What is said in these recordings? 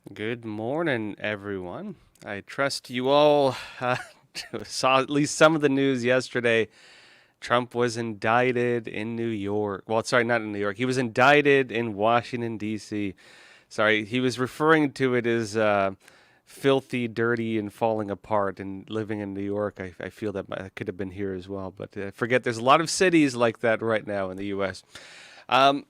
Good morning, everyone. I trust you all saw at least some of the news yesterday. Trump was indicted in New York. Well, sorry, not in New York. He was indicted in Washington, D.C. Sorry, he was referring to it as filthy, dirty, and falling apart and living in New York. I feel that could have been here as well. But forget there's a lot of cities like that right now in the U.S. Um,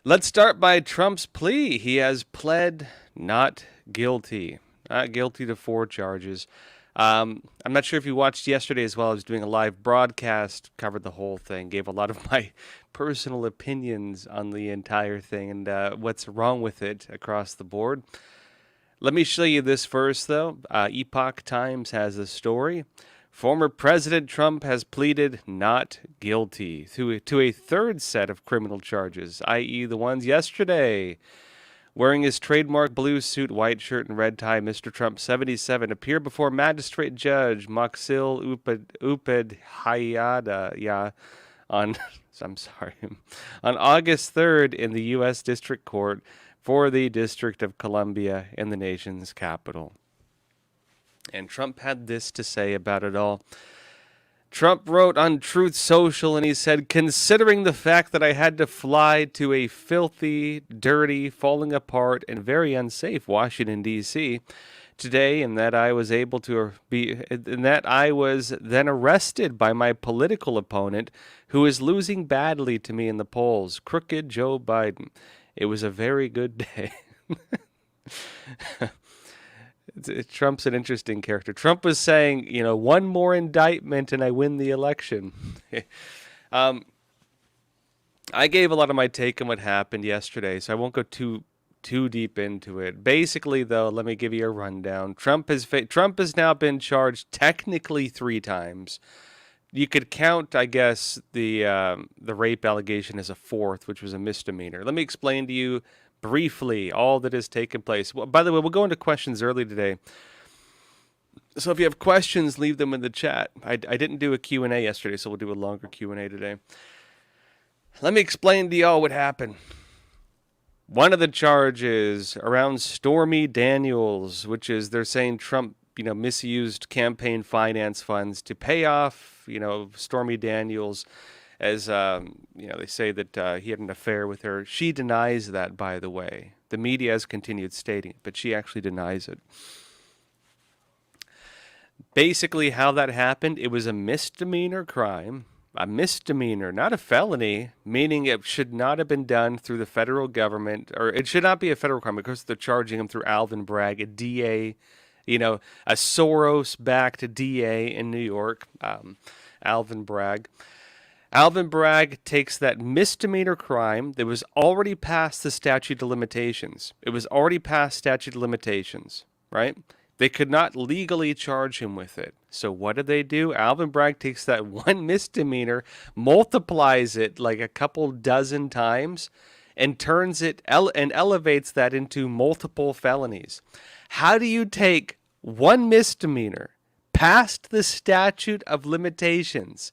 Let's start by Trump's plea. He has pled not guilty. Not guilty to 4 charges. I'm not sure if you watched yesterday as well. I was doing a live broadcast, covered the whole thing, gave a lot of my personal opinions on the entire thing and what's wrong with it across the board. Let me show you this first, though. Epoch Times has a story. Former President Trump has pleaded not guilty to a third set of criminal charges, i.e., the ones yesterday. Wearing his trademark blue suit, white shirt, and red tie, Mr. Trump, 77, appeared before Magistrate Judge Maksil Upadhyaya on, I'm sorry, on August 3rd in the U.S. District Court for the District of Columbia in the nation's capital. And Trump had this to say about it all. Trump wrote on Truth Social, and he said, considering the fact that I had to fly to a filthy, dirty, falling apart, and very unsafe Washington, D.C. today, and that I was then arrested by my political opponent, who is losing badly to me in the polls, crooked Joe Biden. It was a very good day. Trump's an interesting character. Trump was saying, one more indictment and I win the election. I gave a lot of my take on what happened yesterday, so I won't go too deep into it. Basically, though, let me give you a rundown. Trump has now been charged technically 3 times. You could count, I guess, the rape allegation as a fourth, which was a misdemeanor. Let me explain to you briefly all that has taken place. Well, by the way, we'll go into questions early today. So if you have questions, leave them in the chat. I didn't do a Q&A yesterday, so we'll do a longer Q&A today. Let me explain to y'all what happened. One of the charges around Stormy Daniels, which is they're saying Trump, misused campaign finance funds to pay off, Stormy Daniels as, they say that he had an affair with her. She denies that, by the way. The media has continued stating it, but she actually denies it. Basically, how that happened, it was a misdemeanor crime. A misdemeanor, not a felony, meaning it should not have been done through the federal government, or it should not be a federal crime because they're charging him through Alvin Bragg, a DA, a Soros-backed DA in New York, Alvin Bragg. Alvin Bragg takes that misdemeanor crime that was already past the statute of limitations. It was already past statute of limitations, right? They could not legally charge him with it. So what did they do? Alvin Bragg takes that one misdemeanor, multiplies it like a couple dozen times, and turns it and elevates that into multiple felonies. How do you take one misdemeanor past the statute of limitations,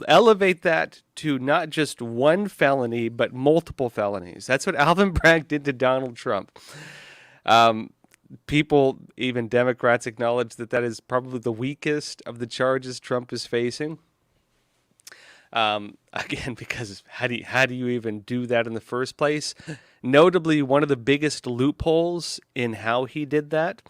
elevate that to not just one felony, but multiple felonies? That's what Alvin Bragg did to Donald Trump. People, even Democrats, acknowledge that that is probably the weakest of the charges Trump is facing. Again, because how do you even do that in the first place? Notably, one of the biggest loopholes in how he did that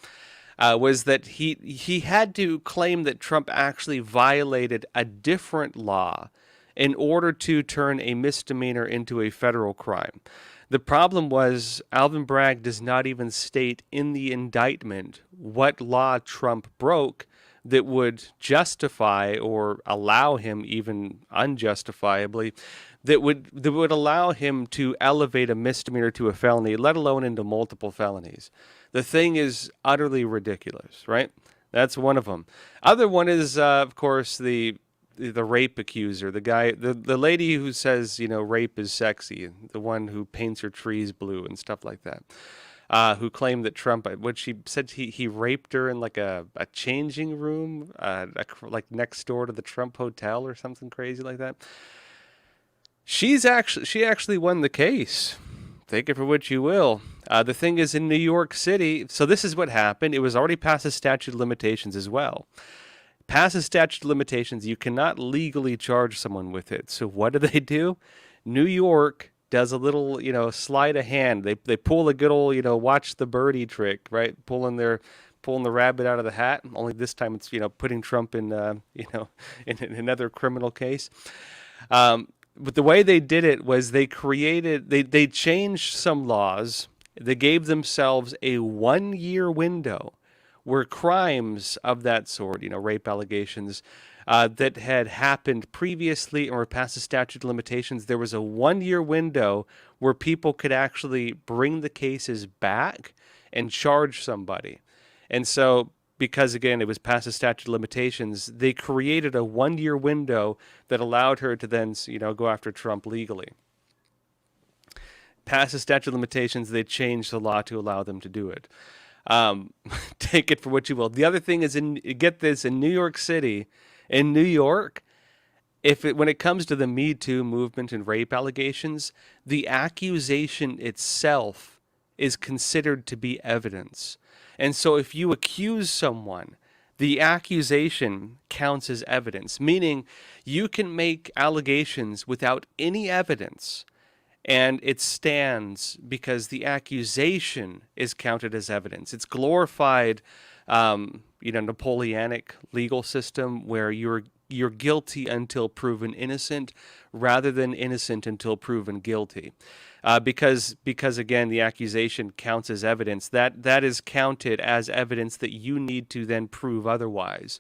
was that he had to claim that Trump actually violated a different law in order to turn a misdemeanor into a federal crime. The problem was Alvin Bragg does not even state in the indictment what law Trump broke that would justify or allow him, even unjustifiably, that would allow him to elevate a misdemeanor to a felony, let alone into multiple felonies. The thing is utterly ridiculous, right? That's one of them. Other one is, of course, the rape accuser, the lady who says, rape is sexy, the one who paints her trees blue and stuff like that, who claimed that Trump, what she said, he raped her in like a changing room, like next door to the Trump Hotel or something crazy like that. She actually won the case. take it for what you will. The thing is, in New York City, so this is what happened. It was already past the statute of limitations as well. Past the statute of limitations, you cannot legally charge someone with it. So what do? New York does a little, sleight of hand. They pull a good old, watch the birdie trick, right? Pulling the rabbit out of the hat. Only this time it's, putting Trump in, in another criminal case. But the way they did it was they changed some laws. They gave themselves a 1-year window where crimes of that sort, rape allegations, that had happened previously and were past the statute of limitations, there was a 1-year window where people could actually bring the cases back and charge somebody. And so, because again, it was past the statute of limitations, they created a 1-year window that allowed her to then, go after Trump legally. Past the statute of limitations, they changed the law to allow them to do it. Take it for what you will. The other thing is, get this, in New York City, in New York, when it comes to the Me Too movement and rape allegations, the accusation itself is considered to be evidence. And so if you accuse someone, the accusation counts as evidence, meaning you can make allegations without any evidence, and it stands because the accusation is counted as evidence. It's glorified, Napoleonic legal system where you're guilty until proven innocent, rather than innocent until proven guilty. Because again, the accusation counts as evidence. That is counted as evidence that you need to then prove otherwise.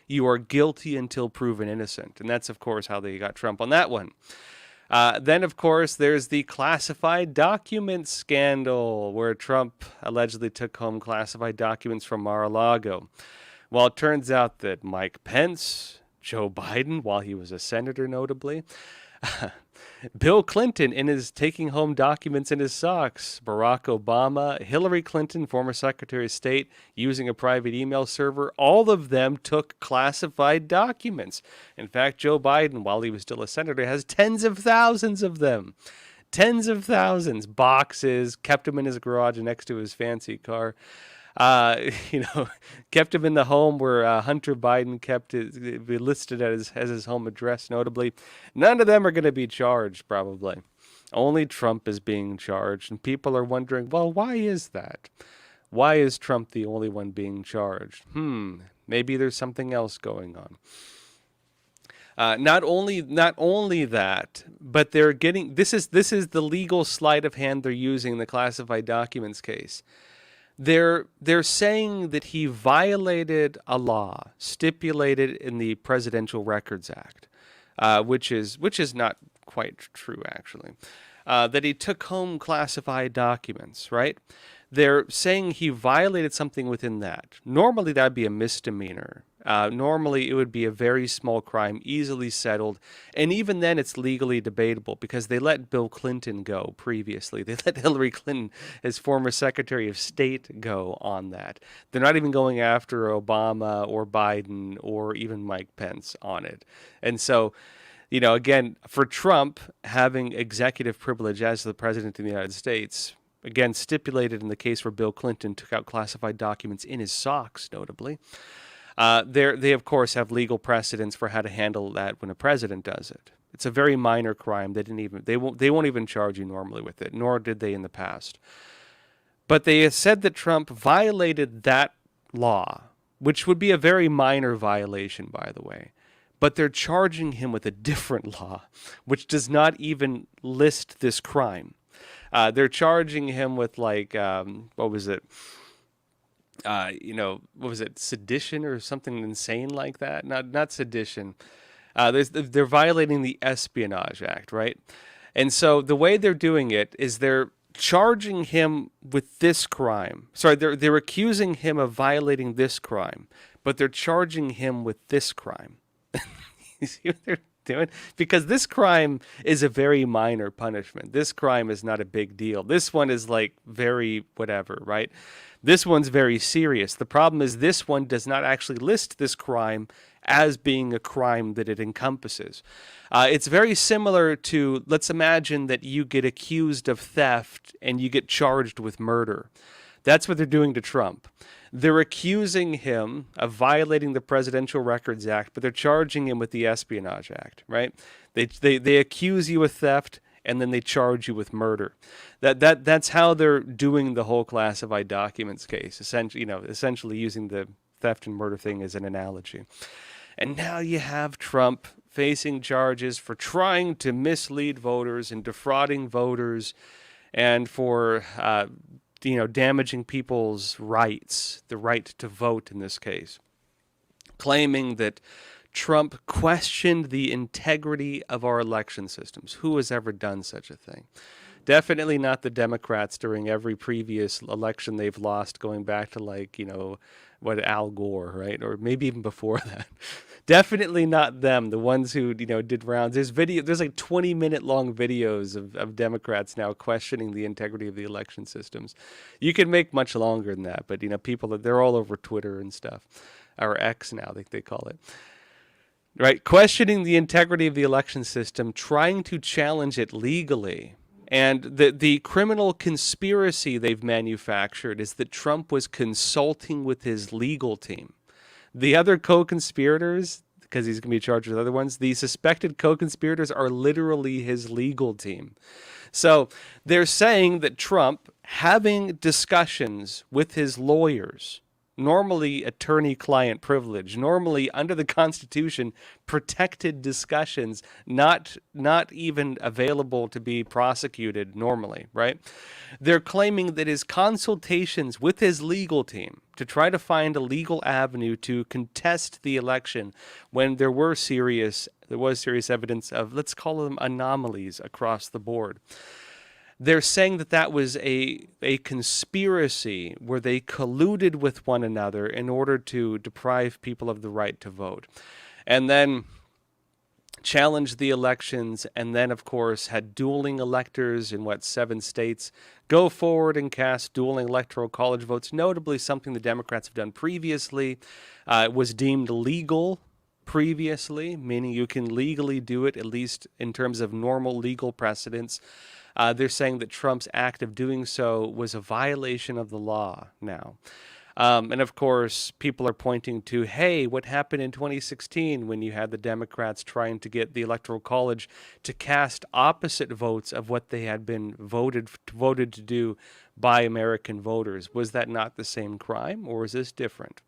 You are guilty until proven innocent, and that's of course how they got Trump on that one. Then, of course, there's the classified documents scandal, where Trump allegedly took home classified documents from Mar-a-Lago. Well, it turns out that Mike Pence, Joe Biden, while he was a senator notably, Bill Clinton in his taking home documents in his socks, Barack Obama, Hillary Clinton, former Secretary of State, using a private email server, all of them took classified documents. In fact, Joe Biden, while he was still a senator, has tens of thousands of them. Tens of thousands, boxes, kept them in his garage next to his fancy car. Kept him in the home where Hunter Biden kept it listed as his home address, notably. None of them are going to be charged, probably. Only Trump is being charged, and people are wondering, well, why is that? Why is Trump the only one being charged? Maybe there's something else going on. Not only that, but they're getting this is the legal sleight of hand they're using in the classified documents case. They're saying that he violated a law stipulated in the Presidential Records Act, which is not quite true, actually. That he took home classified documents, right? They're saying he violated something within that. Normally, that'd be a misdemeanor. Normally, it would be a very small crime, easily settled. And even then, it's legally debatable because they let Bill Clinton go previously. They let Hillary Clinton, as former Secretary of State, go on that. They're not even going after Obama or Biden or even Mike Pence on it. And so, again, for Trump, having executive privilege as the president of the United States, again, stipulated in the case where Bill Clinton took out classified documents in his socks, notably. They of course have legal precedents for how to handle that when a president does it. It's a very minor crime. They won't even charge you normally with it, nor did they in the past. But they said that Trump violated that law, which would be a very minor violation, by the way. But they're charging him with a different law, which does not even list this crime. They're charging him with what was it? What was it? Sedition or something insane like that? Not sedition. They're violating the Espionage Act, right? And so the way they're doing it is they're charging him with this crime. Sorry, they're accusing him of violating this crime, but they're charging him with this crime. You see what they're doing? Because this crime is a very minor punishment. This crime is not a big deal. This one is very whatever, right? This one's very serious. The problem is this one does not actually list this crime as being a crime that it encompasses. It's very similar to, let's imagine that you get accused of theft and you get charged with murder. That's what they're doing to Trump. They're accusing him of violating the Presidential Records Act, but they're charging him with the Espionage Act, right? They accuse you of theft, and then they charge you with murder. That's how they're doing the whole classified documents case. Essentially using the theft and murder thing as an analogy. And now you have Trump facing charges for trying to mislead voters and defrauding voters, and for damaging people's rights, the right to vote in this case, claiming that Trump questioned the integrity of our election systems. Who has ever done such a thing? Definitely not the Democrats during every previous election they've lost, going back to Al Gore, right? Or maybe even before that. Definitely not them, the ones who, did rounds. There's like 20-minute long videos of Democrats now questioning the integrity of the election systems. You can make much longer than that, but, people, they're all over Twitter and stuff, or X now, they call it. Right? Questioning the integrity of the election system, trying to challenge it legally. And the criminal conspiracy they've manufactured is that Trump was consulting with his legal team. The other co-conspirators, because he's going to be charged with other ones, the suspected co-conspirators are literally his legal team. So they're saying that Trump, having discussions with his lawyers, normally attorney-client privilege, normally under the Constitution, protected discussions, not even available to be prosecuted normally, right? They're claiming that his consultations with his legal team to try to find a legal avenue to contest the election when there was serious evidence of, let's call them anomalies across the board. They're saying that was a conspiracy where they colluded with one another in order to deprive people of the right to vote. And then challenged the elections, and then, of course, had dueling electors in 7 states go forward and cast dueling electoral college votes, notably something the Democrats have done previously. It was deemed legal previously, meaning you can legally do it, at least in terms of normal legal precedents. They're saying that Trump's act of doing so was a violation of the law now. And of course, people are pointing to, hey, what happened in 2016 when you had the Democrats trying to get the Electoral College to cast opposite votes of what they had been voted to do by American voters? Was that not the same crime, or is this different?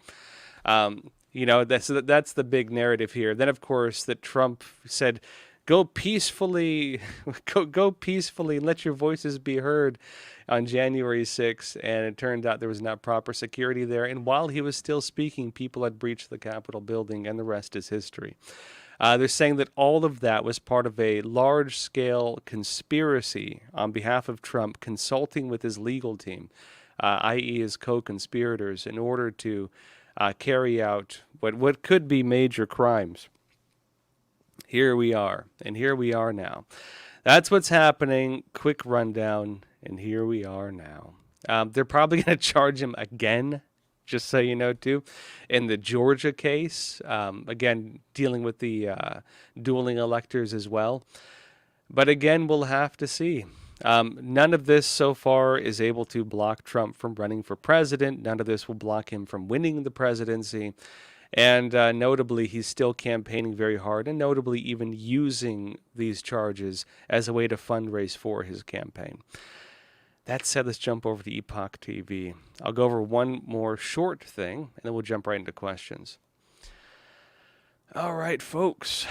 That's the big narrative here. Then, of course, that Trump said, go peacefully and let your voices be heard on January 6th. And it turned out there was not proper security there. And while he was still speaking, people had breached the Capitol building, and the rest is history. They're saying that all of that was part of a large-scale conspiracy on behalf of Trump, consulting with his legal team, i.e. his co-conspirators, in order to carry out what could be major crimes. Here we are, and here we are now. That's what's happening. Quick rundown, and here we are now. They're probably going to charge him again, just so you know, too, in the Georgia case. Again, dealing with the dueling electors as well. But again, we'll have to see. None of this so far is able to block Trump from running for president. None of this will block him from winning the presidency. And notably, he's still campaigning very hard, and notably even using these charges as a way to fundraise for his campaign. That said, let's jump over to Epoch TV. I'll go over one more short thing, and then we'll jump right into questions. All right, folks.